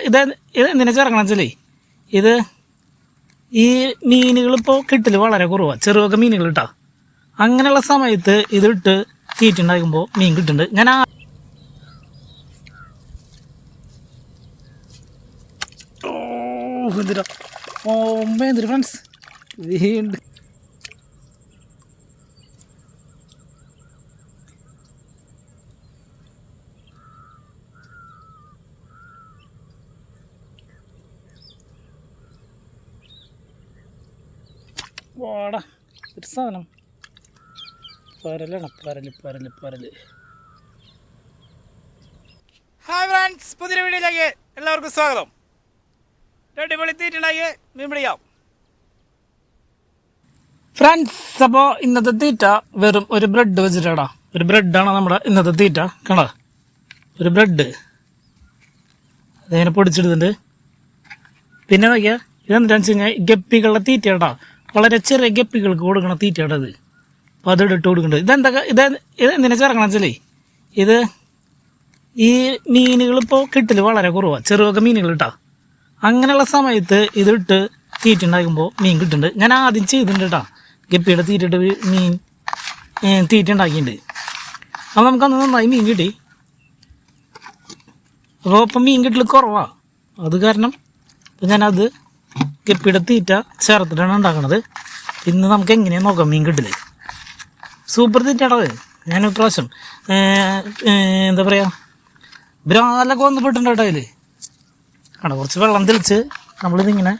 ഇത് എന്തിനാ ചേർക്കണം വെച്ചാലേ ഇത് ഈ മീനുകളിപ്പോൾ കിട്ടൽ വളരെ കുറവാണ്. ചെറുതൊക്കെ മീനുകൾ ഇട്ടാ അങ്ങനെയുള്ള സമയത്ത് ഇതിട്ട് തീറ്റുണ്ടാക്കുമ്പോൾ മീൻ കിട്ടുന്നുണ്ട്. ഞാൻ എന്തിനാ എന്തിന് ഫ്രണ്ട്സ് വീണ്ടും വാടാ ഒരു സാധനം പരലാണ് പരല്. ഹായ് ഫ്രണ്ട്സ്, പുതിയൊരു വീഡിയോയിലേക്ക് എല്ലാവർക്കും സ്വാഗതം. അടിപൊളി തീറ്റുണ്ടാക്കി മീൻ പിടിക്കാം ഫ്രണ്ട്സ്. അപ്പോൾ ഇന്നത്തെ തീറ്റ വെറും ഒരു ബ്രെഡ് വെച്ചിട്ടാടാ. ഒരു ബ്രെഡാണ് നമ്മുടെ ഇന്നത്തെ തീറ്റ. കണ്ട ഒരു ബ്രെഡ് അതിങ്ങനെ പൊടിച്ചെടുത്തിട്ടുണ്ട്. പിന്നെ നോക്കിയാൽ ഇതെന്താണെന്ന് വെച്ച് കഴിഞ്ഞാൽ ഗപ്പികളുടെ തീറ്റയാടാ. വളരെ ചെറിയ ഗപ്പികൾക്ക് കൊടുക്കണ തീറ്റയാണ് അത്. അപ്പോൾ അത് ഇട്ട് കൊടുക്കുന്നുണ്ട്. ഇത് എന്തിനാ ചേർക്കണം വെച്ചാലേ ഇത് ഈ മീനുകളിപ്പോൾ കിട്ടൽ വളരെ കുറവാണ്. ചെറുതൊക്കെ മീനുകൾ ഇട്ടാ അങ്ങനെയുള്ള സമയത്ത് ഇതിട്ട് തീറ്റുണ്ടാക്കുമ്പോൾ മീൻ കിട്ടുന്നുണ്ട്. ഞാൻ ആദ്യം ചെയ്തിട്ടുണ്ട് കേട്ടോ. ഗപ്പിയുടെ തീറ്റിട്ട് മീൻ തീറ്റ ഉണ്ടാക്കിയിട്ടുണ്ട്. അപ്പോൾ നമുക്കന്ന് നന്നായി മീൻ കിട്ടി. അപ്പോൾ ഇപ്പം മീൻ കിട്ടൽ കുറവാണ്. അത് കാരണം ഞാനത് ഗപ്പിയുടെ തീറ്റ ചേർത്തിട്ടാണ് ഉണ്ടാക്കണത്. ഇന്ന് നമുക്ക് എങ്ങനെയാണ് നോക്കാം മീൻ കിട്ടല്. സൂപ്പർ തീറ്റയാണത്. ഞാൻ പ്രാവശ്യം എന്താ പറയുക ബ്രാലൊക്കെ വന്നിട്ടുണ്ട് കേട്ടോ. അതിൽ കണ്ട കുറച്ച് വെള്ളം തെളിച്ച് നമ്മളിതിങ്ങനെ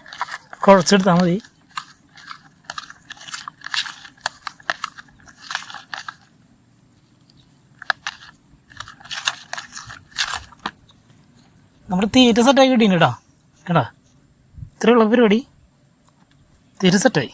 കുഴച്ചെടുത്താൽ മതി. നമ്മൾ തീറ്റ സെറ്റായി കിട്ടീന് കേട്ടോ. കേട്ടാ ഇത്രയുള്ള പരിപാടി തീറ്റ സെറ്റായി.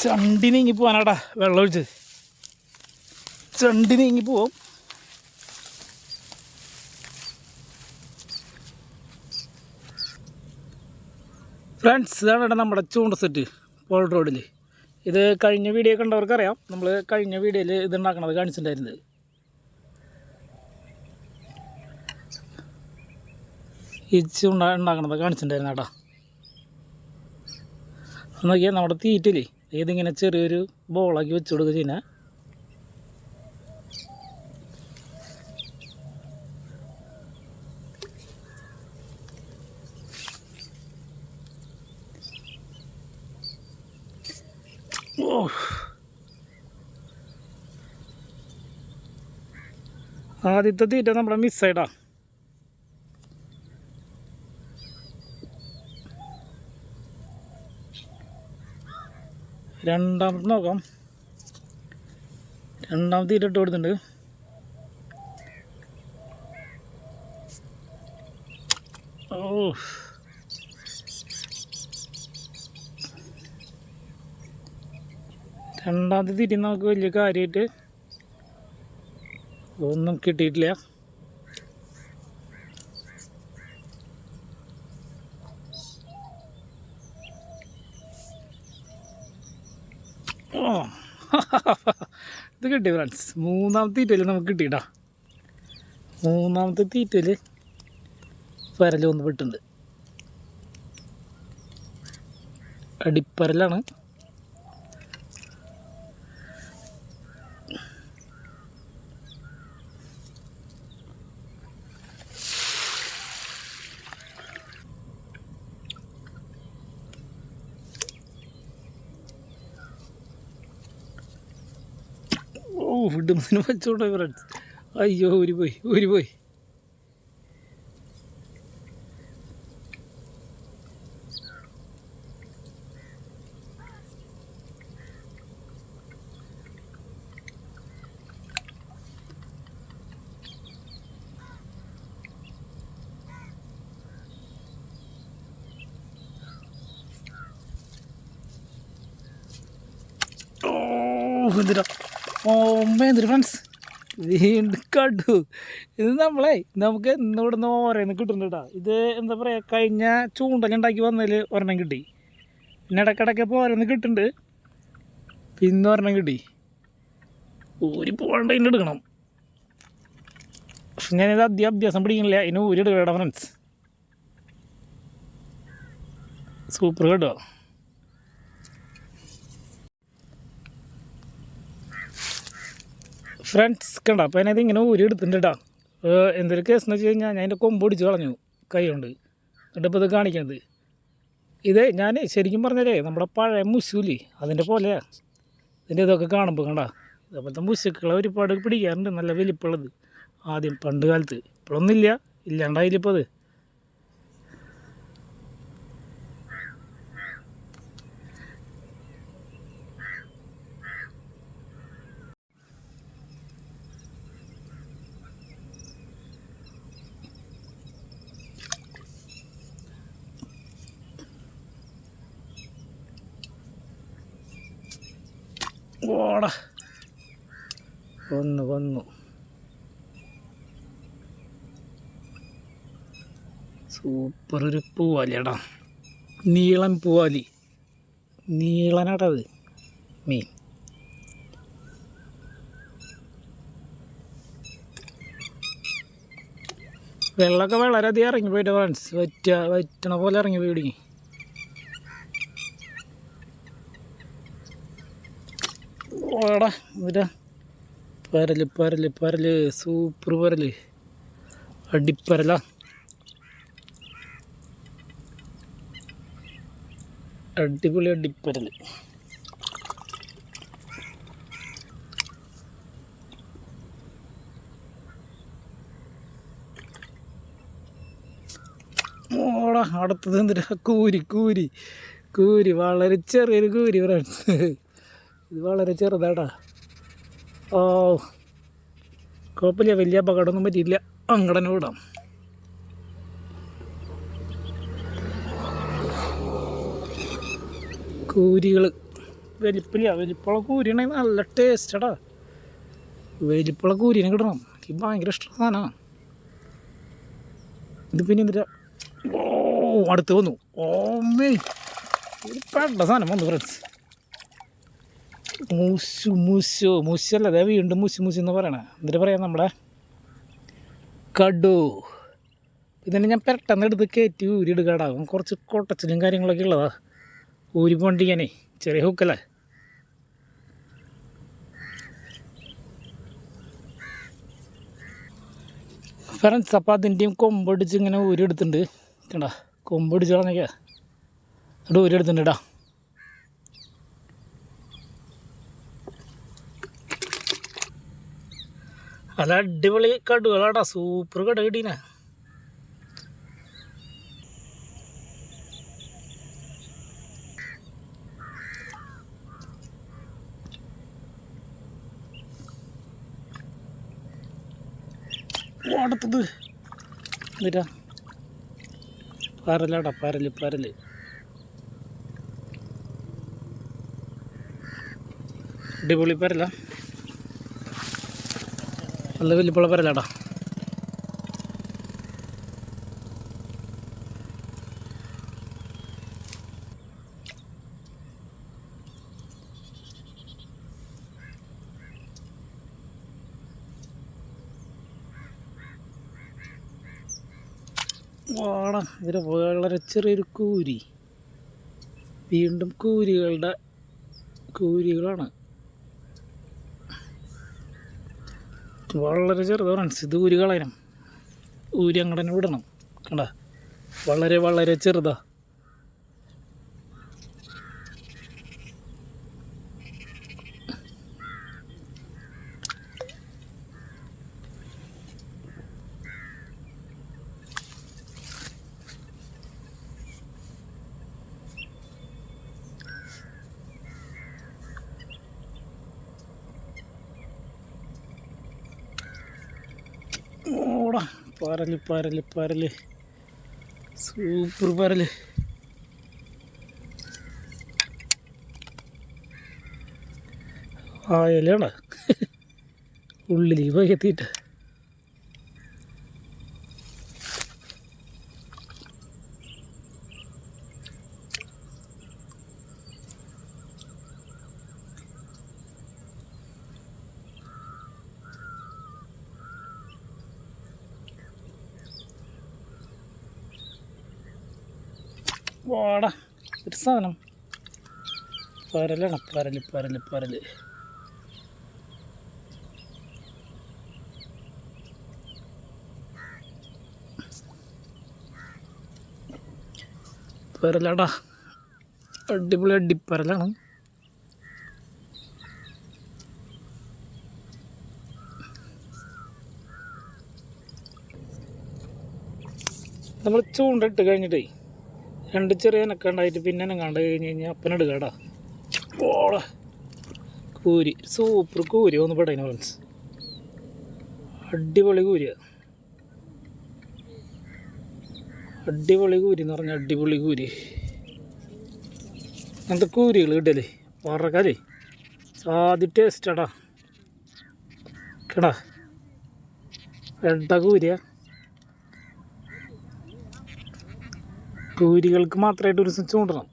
ചണ്ടി നീങ്ങി പോവാനാടാ വെള്ളം ഒഴിച്ച്. ചണ്ടി നീങ്ങി പോവും. ഫ്രണ്ട്സ്, ഇതാണ് നമ്മുടെ ചൂണ്ട സെറ്റ് പോൾ റോഡിൽ. ഇത് കഴിഞ്ഞ വീഡിയോ കണ്ടവർക്കറിയാം. നമ്മൾ കഴിഞ്ഞ വീഡിയോയിൽ ഇത് ഉണ്ടാക്കണത് കാണിച്ചിട്ടുണ്ടായിരുന്നത്. ഈ ചൂണ്ട ഉണ്ടാക്കണത് കാണിച്ചിട്ടുണ്ടായിരുന്നു കേട്ടോ. നോക്കിയാൽ നമ്മുടെ തീറ്റില്ലേ ഇതിങ്ങനെ ചെറിയൊരു ബോളാക്കി വെച്ച് കൊടുക്കുക ചെയ്യുന്നത്. ഓ ആദ്യത്തെ തീറ്റ നമ്മുടെ മിസ്സായിട്ടാ. രണ്ടാമത്തെ നോക്കാം. രണ്ടാമത്തെ തീറ്റ ഇട്ട് കൊടുത്തിട്ടുണ്ട്. ഓ രണ്ടാമത്തെ തീറ്റ നമുക്ക് വലിയ കാര്യമായിട്ട് ഒന്നും കിട്ടിയിട്ടില്ല. ഇത് കിട്ടി ഫ്രണ്ട്സ്. മൂന്നാമത്തെ തീറ്റയിൽ നമുക്ക് കിട്ടിയിട്ടാ. മൂന്നാമത്തെ തീറ്റയിൽ പരൽ വന്ന് പെട്ടുണ്ട്. അടിപ്പരലാണ്. ഇടുന്നതിന് വെച്ചോട്ടെ ഫ്രണ്ട്സ്. അയ്യോ ഊരി പോയി. എന്തിനാ എന്തൊരു ഫ്രണ്ട്സ് വീണ്ടും കണ്ടു. ഇത് നമുക്ക് ഇന്നിവിടെ നിന്ന് ഓരോന്ന് കിട്ടുന്നുണ്ട് കേട്ടോ. ഇത് എന്താ പറയുക, കഴിഞ്ഞ ചൂണ്ടലുണ്ടാക്കി വന്നതിൽ ഒരെണ്ണം കിട്ടി. പിന്നെ ഇടയ്ക്കിടയ്ക്ക് ഓരോന്ന് കിട്ടുന്നുണ്ട്. പിന്നെ ഒരെണ്ണം കിട്ടി. ഊരി പോകണ്ട ഇതിന് എടുക്കണം. പക്ഷെ ഞാനിത് അഭ്യാസം പിടിക്കുന്നില്ല. ഇതിന് ഊരി എടുക്കട്ടോ ഫ്രണ്ട്സ്. സൂപ്പർ കേട്ടോ. ഫ്രണ്ട്സ് കണ്ട. അപ്പോൾ അതിനകത്ത് ഇങ്ങനെ ഊരി എടുത്തിട്ടുണ്ട് കേട്ടോ. എന്തൊരു കേസെന്ന് വെച്ച് കഴിഞ്ഞാൽ ഞാൻ അതിൻ്റെ കൊമ്പ് ഒടിച്ച് കളഞ്ഞു കൈ കൊണ്ട്. എന്നിട്ട് ഇപ്പോൾ ഇത് കാണിക്കുന്നത് ഇത് ഞാൻ ശരിക്കും പറഞ്ഞാലേ നമ്മുടെ പഴയ മുശൂലി അതിൻ്റെ പോലെയാണ് ഇതിൻ്റെ ഇതൊക്കെ കാണുമ്പോൾ കണ്ട. അതേപോലത്തെ മുശുക്കളെ ഒരുപാട് പിടിക്കാറുണ്ട്, നല്ല വലിപ്പമുള്ളത്. ആദ്യം പണ്ട് കാലത്ത്, ഇപ്പോഴൊന്നുമില്ല, ഇല്ലാണ്ടായില്ലിപ്പോൾ അത്. ഓടാ വന്നു സൂപ്പർ ഒരു പൂവാലിയാടാ. നീളൻ പൂവാലി, നീളനാട്ടത് മീൻ. വെള്ളമൊക്കെ വളരെയധികം ഇറങ്ങി പോയിട്ട് ഫ്രണ്ട്സ്, വറ്റണ പോലെ ഇറങ്ങി പോയി പിടിക്കും. ഓടാ ഇതാ പരല് സൂപ്പർ പരല്, അടിപ്പരല. അടിപൊളി അടിപ്പരല്. ഓടാ അടുത്തത് എന്തിനാ, കൂരി വളരെ ചെറിയൊരു കൂരി ഫ്രണ്ട്സ്. ഇത് വളരെ ചെറുതാടാ. ഓ കുഴപ്പമില്ല, വലിയ അപകടമൊന്നും പറ്റിയില്ല. അങ്ങടനെ വിടാം. കൂരികൾ വലിപ്പുള്ള കൂരിയാണെങ്കിൽ നല്ല ടേസ്റ്റടാ. വലിപ്പുള്ള കൂരിനെ കിട്ടണം, എനിക്ക് ഭയങ്കര ഇഷ്ടമുള്ള സാധനമാണ് ഇത്. പിന്നെ എന്തിനാ അടുത്ത് വന്നു. ഓമ്മേ ഒരു പെട്ട സാധനം വന്നു ഫ്രണ്ട്സ്. മുശല്ല, അതെ വീണ്ടും മുശി എന്ന് പറയണേ. എന്നിട്ട് പറയാം നമ്മുടെ കടു. ഇതിനെ ഞാൻ പെട്ടെന്ന് എടുത്ത് കയറ്റി ഊരി എടുക്കാടാകും. കുറച്ച് കൊട്ടച്ചിലും കാര്യങ്ങളൊക്കെ ഉള്ളതാ ഊരി പോണ്ടിക്കാനേ. ചെറിയ ഹുക്കല്ലേ. ഫ്രണ്ട്സ് അപ്പം അതിൻ്റെയും കൊമ്പടിച്ച് ഇങ്ങനെ ഊരി എടുത്തിട്ടുണ്ട് കണ്ടാ. കൊമ്പടിച്ച് കളഞ്ഞൊക്കെ അത് ഊരി എടുത്തിട്ടുണ്ട് കേട്ടോ. നല്ല അടിപൊളി കടുകളാടാ, സൂപ്പർ കട കിട്ടീന. അടുത്തത് എന്നിട്ടാ പരലാടാ, പരല് അടിപൊളി പരല, നല്ല വലിപ്പുള്ള പരലാടാ. വാടാ ഇതിന് വളരെ ചെറിയൊരു കൂരി. വീണ്ടും കൂരികളാണ്. വളരെ ചെറുതാണ് ഫ്രണ്ട്സ്. ഇത് ഊരി കളയണം, ഊരി അങ്ങോട്ട് തന്നെ വിടണം കണ്ട. വളരെ ചെറുതാ. ഓടാ പരല് സൂപ്പർ പരല്. ആ ഇലയാണ് ഉള്ളിൽ വകത്തിയിട്ട് വാടാ ഒരു സാധനം പരലാണ് പരല് പരല് പരല് പരലാടാ അടിപൊളി അടിപ്പരലാണ് നമ്മൾ ചൂണ്ടിട്ട് കഴിഞ്ഞിട്ടേ രണ്ട് ചെറിയ നക്ക ഉണ്ടായിട്ട് പിന്നെ കണ്ടു കഴിഞ്ഞ് കഴിഞ്ഞാൽ അപ്പനെടുക്കുക കേട്ടോ ഓടാ കൂരി സൂപ്പർ കൂരി ഒന്ന് പെടേന ഫ്രണ്ട്സ് അടിപൊളി കൂരിയാണ് അടിപൊളി കൂരി എന്ന് പറഞ്ഞാൽ അടിപൊളി കൂരി അങ്ങനത്തെ കൂരികൾ കിട്ടല്ലേ വറക്കാലേ സാധി ടേസ്റ്റാടാ കേടാ എടാ കൂരിയ കൂരികൾക്ക് മാത്രമായിട്ട് ഒരു ദിവസം ചൂണ്ടണം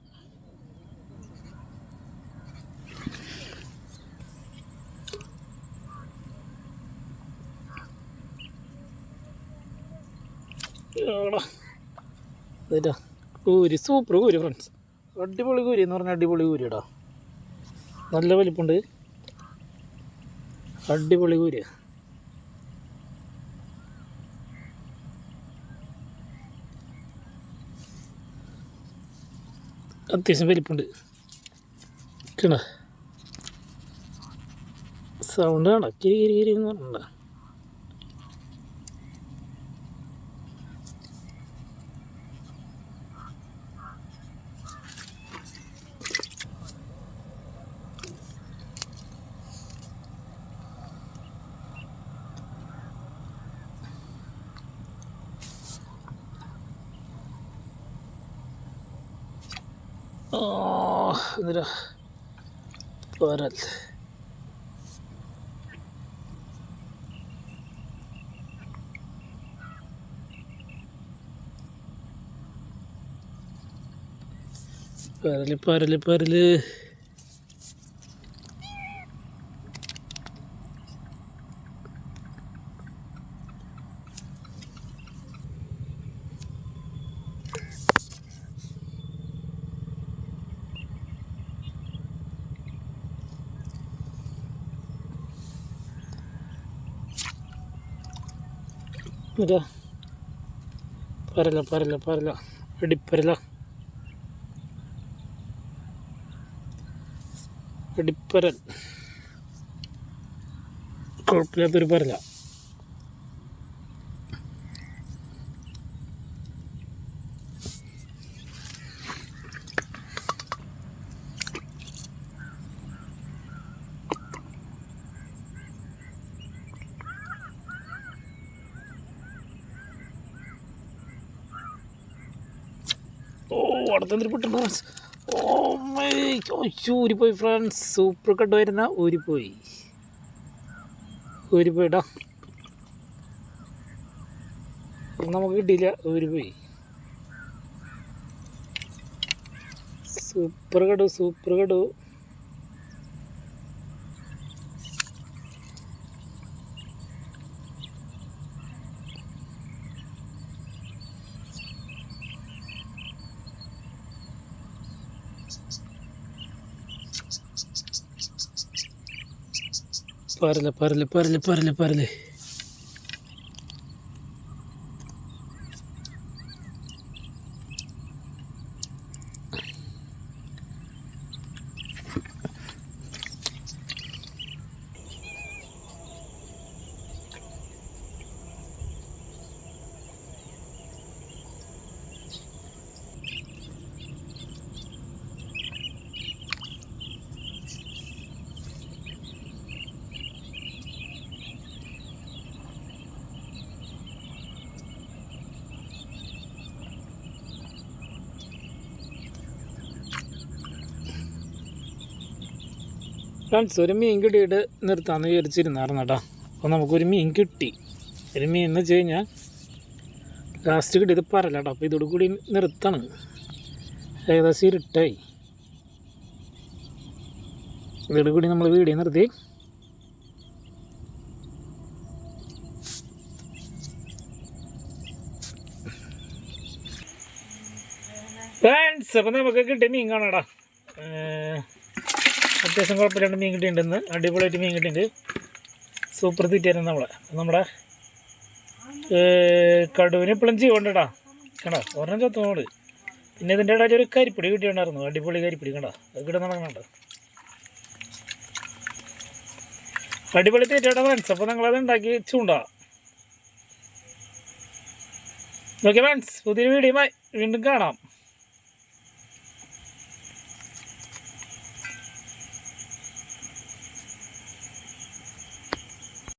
കൂരി സൂപ്പർ കൂരി ഫ്രണ്ട്സ് അടിപൊളി കൂരി എന്ന് പറഞ്ഞാൽ അടിപൊളി കൂരിടാ നല്ല വലിപ്പുണ്ട് അടിപൊളി കൂരിയ അത്യാവശ്യം വലിപ്പുണ്ട് കേടാ സൗണ്ട് കാണാ കിരി കിരി കിരി എന്ന് പറഞ്ഞ എന്നിട്ട് പരൽ പരല് പരല് പരല് ഇതാ പരല പരല പരല അടിപ്പരല അടിപ്പരൽ കുഴപ്പമില്ലാത്തൊരു പരല ഓ അടുത്തൊരു പൊട്ടുണ്ട് ഫ്രണ്ട്സ് ഊരിപ്പോയി ഫ്രണ്ട്സ് സൂപ്പർ കട്ട് വരുന്ന ഊരിപ്പോയിട്ടാ നമുക്ക് കിട്ടിയില്ല ഊരിപ്പോയി സൂപ്പർ കടു പരല് പരല് പരല് പരല് പരല് ഫ്രണ്ട്സ് ഒരു മീൻ കിട്ടിയിട്ട് നിർത്താമെന്ന് വിചാരിച്ചിരുന്നായിരുന്നു കേട്ടോ. അപ്പോൾ നമുക്കൊരു മീൻ കിട്ടി. ഒരു മീൻ എന്ന് വെച്ച് കഴിഞ്ഞാൽ ലാസ്റ്റ് കിട്ടിയത് പറല്ല കേട്ടോ. അപ്പോൾ ഇതോട് കൂടി നിർത്തണം. ഏകദേശം ഇരുട്ടായി. ഇതോട് കൂടി നമ്മൾ വീഡിയോ നിർത്തി. ഫ്രണ്ട്സ് അപ്പോൾ നമുക്ക് കിട്ടിയ മീൻ കാണാടാ. അത്യാവശ്യം കുഴപ്പമില്ലാണ്ട് മീൻ കിട്ടിയിട്ടുണ്ടെന്ന്. അടിപൊളിയായിട്ട് മീൻ കിട്ടിയിട്ടുണ്ട്. സൂപ്പർ തീറ്റായിരുന്നു നമ്മുടെ കടുവിന് ഇപ്പോഴും ജീവണ്ടടാ. കണ്ടോ ഒരെണ്ണം ചത്തോട്. പിന്നെ ഇതിൻ്റെ ഇടയിൽ ഒരു കരിപ്പിടി കിട്ടിയിട്ടുണ്ടായിരുന്നു. അടിപൊളി കരിപ്പിടി കണ്ടോ. അത് കിട്ടാൻ നടക്കണ്ട. അടിപൊളി തീറ്റയുടെ ഫ്രണ്ട്സ്. അപ്പോൾ നിങ്ങളത് ഉണ്ടാക്കി ചൂണ്ടാ. ഓക്കെ ഫ്രണ്ട്സ്, പുതിയൊരു വീഡിയോ വീണ്ടും കാണാം.